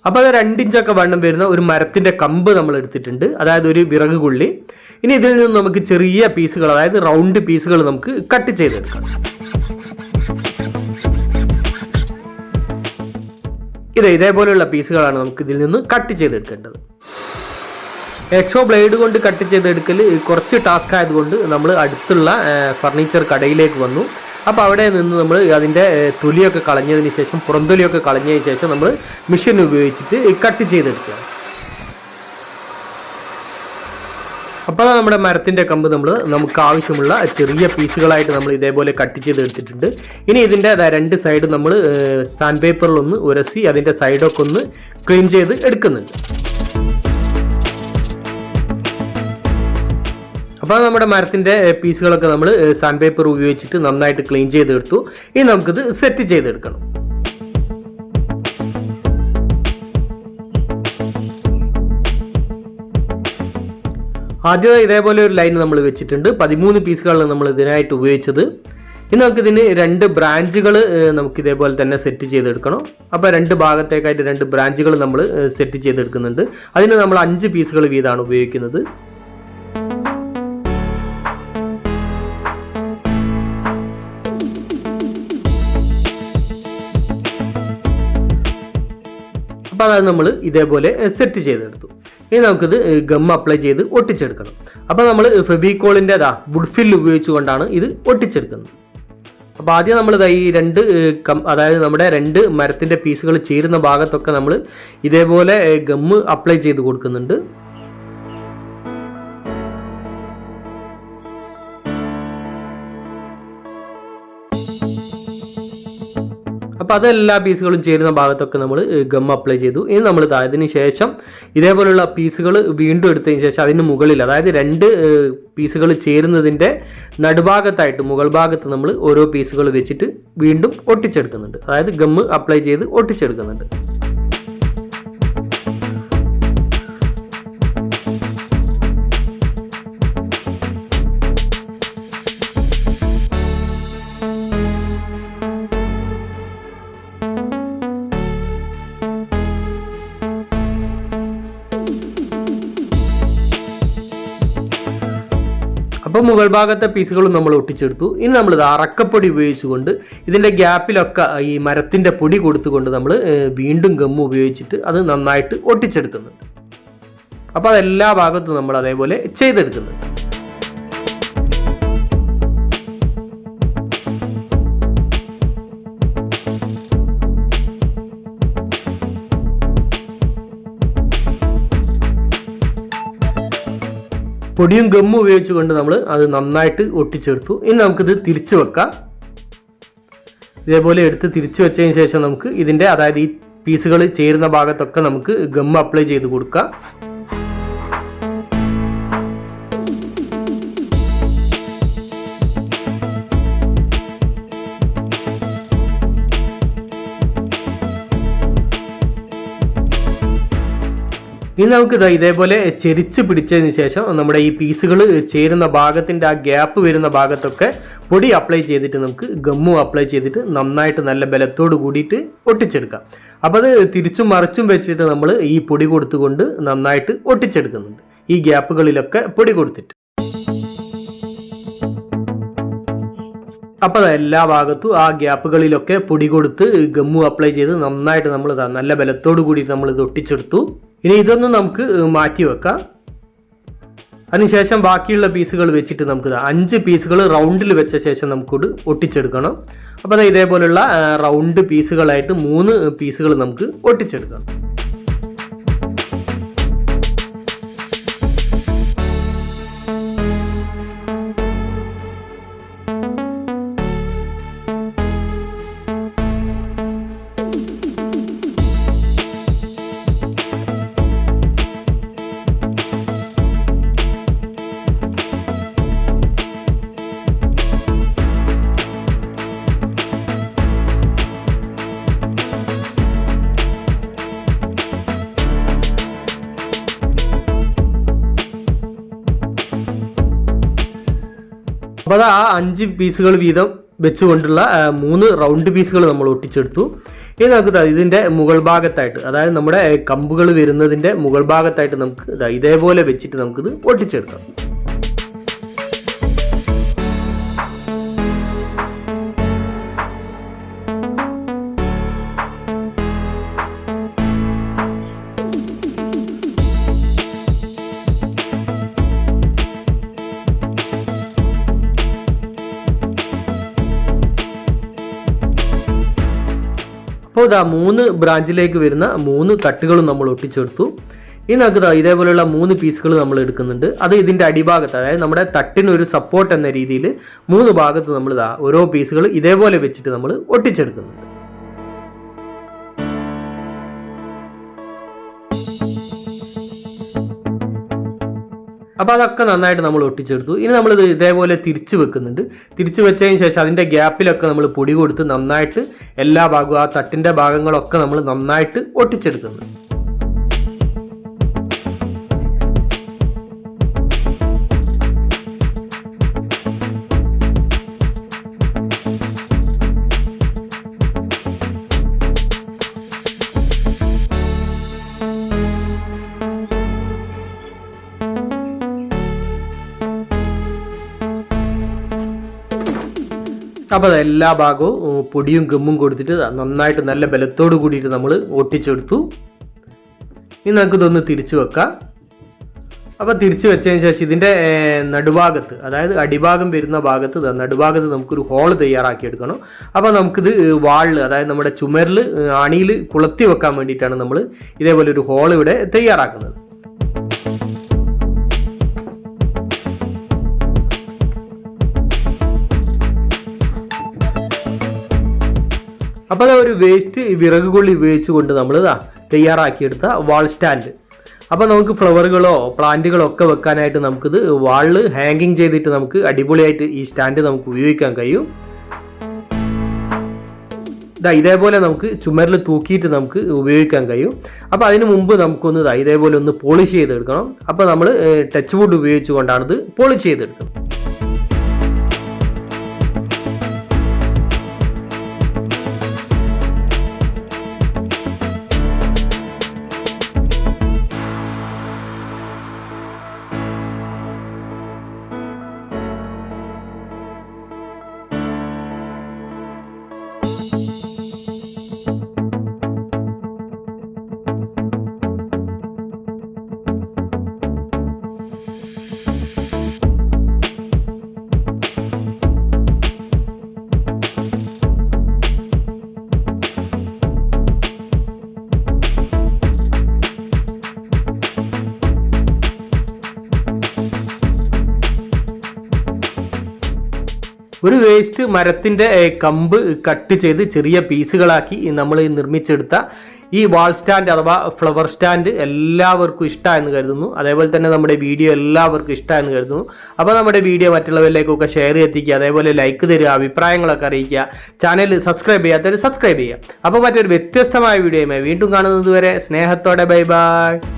അപ്പോൾ അത് 2 ഇഞ്ചൊക്കെ വണ്ണം വരുന്ന ഒരു മരത്തിൻ്റെ കമ്പ് നമ്മൾ എടുത്തിട്ടുണ്ട്, അതായത് ഒരു വിറക് കൊള്ളി. ഇനി ഇതിൽ നിന്ന് നമുക്ക് ചെറിയ പീസുകൾ, അതായത് റൗണ്ട് പീസുകൾ നമുക്ക് കട്ട് ചെയ്തെടുക്കാം. ഇതേപോലെയുള്ള പീസുകളാണ് നമുക്ക് ഇതിൽ നിന്ന് കട്ട് ചെയ്തെടുക്കേണ്ടത്. എക്സോ ബ്ലേഡ് കൊണ്ട് കട്ട് ചെയ്തെടുക്കൽ കുറച്ച് ടാസ്ക് ആയതുകൊണ്ട് നമ്മൾ അടുത്തുള്ള ഫർണിച്ചർ കടയിലേക്ക് വന്നു. അപ്പോൾ അവിടെ നിന്ന് നമ്മൾ അതിൻ്റെ തൊലിയൊക്കെ കളഞ്ഞതിന് ശേഷം, പുറംതൊലിയൊക്കെ കളഞ്ഞതിന് ശേഷം നമ്മൾ മെഷീൻ ഉപയോഗിച്ചിട്ട് കട്ട് ചെയ്തെടുക്കുക. അപ്പോൾ നമ്മുടെ മരത്തിൻ്റെ കമ്പ് നമുക്ക് ആവശ്യമുള്ള ചെറിയ പീസുകളായിട്ട് നമ്മൾ ഇതേപോലെ കട്ട് ചെയ്തെടുത്തിട്ടുണ്ട്. ഇനി ഇതിൻ്റെ 2 സൈഡ് നമ്മൾ സാൻഡ് പേപ്പറിലൊന്ന് ഉരസി അതിൻ്റെ സൈഡൊക്കെ ഒന്ന് ക്ലീൻ ചെയ്ത് എടുക്കുന്നുണ്ട്. അപ്പോൾ നമ്മുടെ മരത്തിൻ്റെ പീസുകളൊക്കെ നമ്മൾ സാൻഡ് പേപ്പർ ഉപയോഗിച്ചിട്ട് നന്നായിട്ട് ക്ലീൻ ചെയ്തെടുത്തു. ഇനി നമുക്കിത് സെറ്റ് ചെയ്തെടുക്കണം. ആദ്യം ഇതേപോലെ ഒരു ലൈൻ നമ്മൾ വെച്ചിട്ടുണ്ട്. 13 പീസുകളാണ് നമ്മൾ ഇതിനായിട്ട് ഉപയോഗിച്ചത്. ഇനി നമുക്കിതിന് 2 ബ്രാഞ്ചുകൾ നമുക്ക് ഇതേപോലെ തന്നെ സെറ്റ് ചെയ്തെടുക്കണം. അപ്പോൾ 2 ഭാഗത്തേക്കായിട്ട് 2 ബ്രാഞ്ചുകൾ നമ്മൾ സെറ്റ് ചെയ്തെടുക്കുന്നുണ്ട്. അതിന് നമ്മൾ 5 പീസുകൾ വീതമാണ് ഉപയോഗിക്കുന്നത്. അപ്പോൾ അത് നമ്മൾ ഇതേപോലെ സെറ്റ് ചെയ്തെടുത്തു. ഇനി നമുക്കിത് ഗം അപ്ലൈ ചെയ്ത് ഒട്ടിച്ചെടുക്കണം. അപ്പോൾ നമ്മൾ ഫെവിക്കോളിൻ്റെ വുഡ് ഫിൽ ഉപയോഗിച്ചുകൊണ്ടാണ് ഇത് ഒട്ടിച്ചെടുക്കുന്നത്. അപ്പോൾ ആദ്യം നമ്മൾ ഈ 2 അതായത് നമ്മുടെ 2 മരത്തിൻ്റെ പീസുകൾ ചേരുന്ന ഭാഗത്തൊക്കെ നമ്മൾ ഇതേപോലെ ഗമ്മ് അപ്ലൈ ചെയ്ത് കൊടുക്കുന്നുണ്ട്. അപ്പോൾ അതെല്ലാ പീസുകളും ചേരുന്ന ഭാഗത്തൊക്കെ നമ്മൾ ഗം അപ്ലൈ ചെയ്തു. ഇനി നമ്മൾ അതിന് ശേഷം ഇതേപോലെയുള്ള പീസുകൾ വീണ്ടും എടുത്തതിന് ശേഷം അതിന് മുകളിൽ, അതായത് 2 പീസുകൾ ചേരുന്നതിൻ്റെ നടുഭാഗത്തായിട്ട് മുകൾ ഭാഗത്ത് നമ്മൾ ഓരോ പീസുകൾ വെച്ചിട്ട് വീണ്ടും ഒട്ടിച്ചെടുക്കുന്നുണ്ട്, അതായത് ഗം അപ്ലൈ ചെയ്ത് ഒട്ടിച്ചെടുക്കുന്നുണ്ട്. അപ്പോൾ മുകൾ ഭാഗത്തെ പീസുകളും നമ്മൾ ഒട്ടിച്ചെടുത്തു. ഇനി നമ്മൾ അറക്കപ്പൊടി ഉപയോഗിച്ചുകൊണ്ട് ഇതിൻ്റെ ഗ്യാപ്പിലൊക്കെ ഈ മരത്തിൻ്റെ പൊടി കൊടുത്തുകൊണ്ട് നമ്മൾ വീണ്ടും ഗം ഉപയോഗിച്ചിട്ട് അത് നന്നായിട്ട് ഒട്ടിച്ചെടുക്കുന്നുണ്ട്. അപ്പോൾ അതെല്ലാ ഭാഗത്തും നമ്മൾ അതേപോലെ ചെയ്തെടുക്കുന്നുണ്ട്. പൊടിയും ഗമ്മും ഉപയോഗിച്ചുകൊണ്ട് നമ്മൾ അത് നന്നായിട്ട് ഒട്ടിച്ചെടുത്തു. ഇനി നമുക്കിത് തിരിച്ചു വെക്കാം. ഇതേപോലെ എടുത്ത് തിരിച്ചു വെച്ചതിന് ശേഷം നമുക്ക് ഇതിൻ്റെ, അതായത് ഈ പീസുകൾ ചേരുന്ന ഭാഗത്തൊക്കെ നമുക്ക് ഗം അപ്ലൈ ചെയ്ത് കൊടുക്കാം. ഇനി നമുക്ക് ഇതേപോലെ ചെരിച്ച് പിടിച്ചതിന് ശേഷം നമ്മുടെ ഈ പീസുകൾ ചേരുന്ന ഭാഗത്തിൻ്റെ ആ ഗ്യാപ്പ് വരുന്ന ഭാഗത്തൊക്കെ പൊടി അപ്ലൈ ചെയ്തിട്ട് നമുക്ക് ഗമ്മും അപ്ലൈ ചെയ്തിട്ട് നന്നായിട്ട് നല്ല ബലത്തോട് കൂടിയിട്ട് ഒട്ടിച്ചെടുക്കാം. അപ്പോൾ അത് തിരിച്ചും മറിച്ചും വെച്ചിട്ട് നമ്മൾ ഈ പൊടി കൊടുത്തുകൊണ്ട് നന്നായിട്ട് ഒട്ടിച്ചെടുക്കുന്നുണ്ട്, ഈ ഗ്യാപ്പുകളിലൊക്കെ പൊടി കൊടുത്തിട്ട്. അപ്പോൾ എല്ലാ ഭാഗത്തും ആ ഗ്യാപ്പുകളിലൊക്കെ പൊടി കൊടുത്ത് ഗമ്മു അപ്ലൈ ചെയ്ത് നന്നായിട്ട് നമ്മൾ നല്ല ബലത്തോട് കൂടി നമ്മൾ ഇത് ഒട്ടിച്ചെടുത്തു. ഇനി ഇതൊന്നും നമുക്ക് മാറ്റി വെക്കാം. അതിനുശേഷം ബാക്കിയുള്ള പീസുകൾ വെച്ചിട്ട് നമുക്ക് 5 പീസുകൾ റൗണ്ടിൽ വെച്ച ശേഷം നമുക്കിത് ഒട്ടിച്ചെടുക്കണം. അപ്പോൾ ഇതേപോലുള്ള റൗണ്ട് പീസുകളായിട്ട് 3 പീസുകൾ നമുക്ക് ഒട്ടിച്ചെടുക്കണം. അപ്പോൾ ആ 5 പീസുകൾ വീതം വെച്ചുകൊണ്ടുള്ള 3 റൗണ്ട് പീസുകൾ നമ്മൾ ഒട്ടിച്ചെടുത്തു. ഇനി നമുക്ക് ഇതിൻ്റെ മുകൾ ഭാഗത്തായിട്ട്, അതായത് നമ്മുടെ കമ്പുകൾ വരുന്നതിൻ്റെ മുകൾ ഭാഗത്തായിട്ട് നമുക്ക് ഇതേപോലെ വെച്ചിട്ട് നമുക്കിത് ഒട്ടിച്ചെടുക്കാം. അപ്പോൾ 3 ബ്രാഞ്ചിലേക്ക് വരുന്ന 3 തട്ടുകളും നമ്മൾ ഒട്ടിച്ചെടുത്തു. ഇനി നമുക്ക് ഇതേപോലെയുള്ള 3 പീസുകൾ നമ്മൾ എടുക്കുന്നുണ്ട്. അത് ഇതിൻ്റെ അടിഭാഗത്ത്, അതായത് നമ്മുടെ തട്ടിനൊരു സപ്പോർട്ട് എന്ന രീതിയിൽ 3 ഭാഗത്ത് നമ്മൾ ഓരോ പീസുകൾ ഇതേപോലെ വെച്ചിട്ട് നമ്മൾ ഒട്ടിച്ചെടുക്കുന്നുണ്ട്. അപ്പോൾ അതൊക്കെ നന്നായിട്ട് നമ്മൾ ഒട്ടിച്ചെടുത്തു. ഇനി നമ്മളിത് ഇതേപോലെ തിരിച്ച് വെക്കുന്നുണ്ട്. തിരിച്ച് വെച്ചതിന് ശേഷം അതിൻ്റെ ഗ്യാപ്പിലൊക്കെ നമ്മൾ പൊടി കൊടുത്ത് നന്നായിട്ട് എല്ലാ ഭാഗവും, ആ തട്ടിൻ്റെ ഭാഗങ്ങളൊക്കെ നമ്മൾ നന്നായിട്ട് ഒട്ടിച്ചെടുക്കുന്നുണ്ട്. അപ്പോൾ എല്ലാ ഭാഗവും പൊടിയും ഗമ്മും കൊടുത്തിട്ട് നന്നായിട്ട് നല്ല ബലത്തോട് കൂടിയിട്ട് നമ്മൾ ഒട്ടിച്ചെടുത്തു. ഇനി നമുക്കിതൊന്ന് തിരിച്ചു വെക്കാം. അപ്പോൾ തിരിച്ചു വെച്ചതിന് ശേഷം ഇതിൻ്റെ നടുഭാഗത്ത്, അതായത് അടിഭാഗം വരുന്ന ഭാഗത്ത്, നടുഭാഗത്ത് നമുക്കൊരു ഹോൾ തയ്യാറാക്കിയെടുക്കണം. അപ്പോൾ നമുക്കിത് വാളിൽ, അതായത് നമ്മുടെ ചുമരിൽ അണിയിൽ കുളത്തി വെക്കാൻ വേണ്ടിയിട്ടാണ് നമ്മൾ ഇതേപോലെ ഒരു ഹോൾ ഇവിടെ തയ്യാറാക്കുന്നത്. അപ്പോൾ ഒരു വേസ്റ്റ് വിറക് കൊള്ളി ഉപയോഗിച്ചുകൊണ്ട് നമ്മൾ തയ്യാറാക്കിയെടുത്ത വാൾ സ്റ്റാൻഡ്. അപ്പോൾ നമുക്ക് ഫ്ലവറുകളോ പ്ലാന്റുകളോ ഒക്കെ വെക്കാനായിട്ട് നമുക്കിത് വാളിൽ ഹാങ്ങിങ് ചെയ്തിട്ട് നമുക്ക് അടിപൊളിയായിട്ട് ഈ സ്റ്റാൻഡ് നമുക്ക് ഉപയോഗിക്കാൻ കഴിയും. ഇതേപോലെ നമുക്ക് ചുമരിൽ തൂക്കിയിട്ട് നമുക്ക് ഉപയോഗിക്കാൻ കഴിയും. അപ്പോൾ അതിന് മുമ്പ് നമുക്കൊന്ന് ഇതേപോലെ ഒന്ന് പോളിഷ് ചെയ്തെടുക്കണം. അപ്പോൾ നമ്മൾ ടച്ച് വുഡ് ഉപയോഗിച്ചുകൊണ്ടാണ് ഇത് പോളിഷ് ചെയ്തെടുക്കുന്നത്. ഒരു വേസ്റ്റ് മരത്തിൻ്റെ കമ്പ് കട്ട് ചെയ്ത് ചെറിയ പീസുകളാക്കി നമ്മൾ നിർമ്മിച്ചെടുത്ത ഈ വാൾ സ്റ്റാൻഡ് അഥവാ ഫ്ലവർ സ്റ്റാൻഡ് എല്ലാവർക്കും ഇഷ്ടമായെന്ന് കരുതുന്നു. അതേപോലെ തന്നെ നമ്മുടെ വീഡിയോ എല്ലാവർക്കും ഇഷ്ടമായെന്ന് കരുതുന്നു. അപ്പോൾ നമ്മുടെ വീഡിയോ മറ്റുള്ളവരിലേക്കൊക്കെ ഷെയർ എത്തിക്കുക, അതേപോലെ ലൈക്ക് തരിക, അഭിപ്രായങ്ങളൊക്കെ അറിയിക്കുക, ചാനൽ സബ്സ്ക്രൈബ് ചെയ്യാത്തവർ സബ്സ്ക്രൈബ് ചെയ്യുക. അപ്പോൾ മറ്റൊരു വ്യത്യസ്തമായ വീഡിയോയുമായി വീണ്ടും കാണുന്നത് വരെ സ്നേഹത്തോടെ ബൈ ബൈ.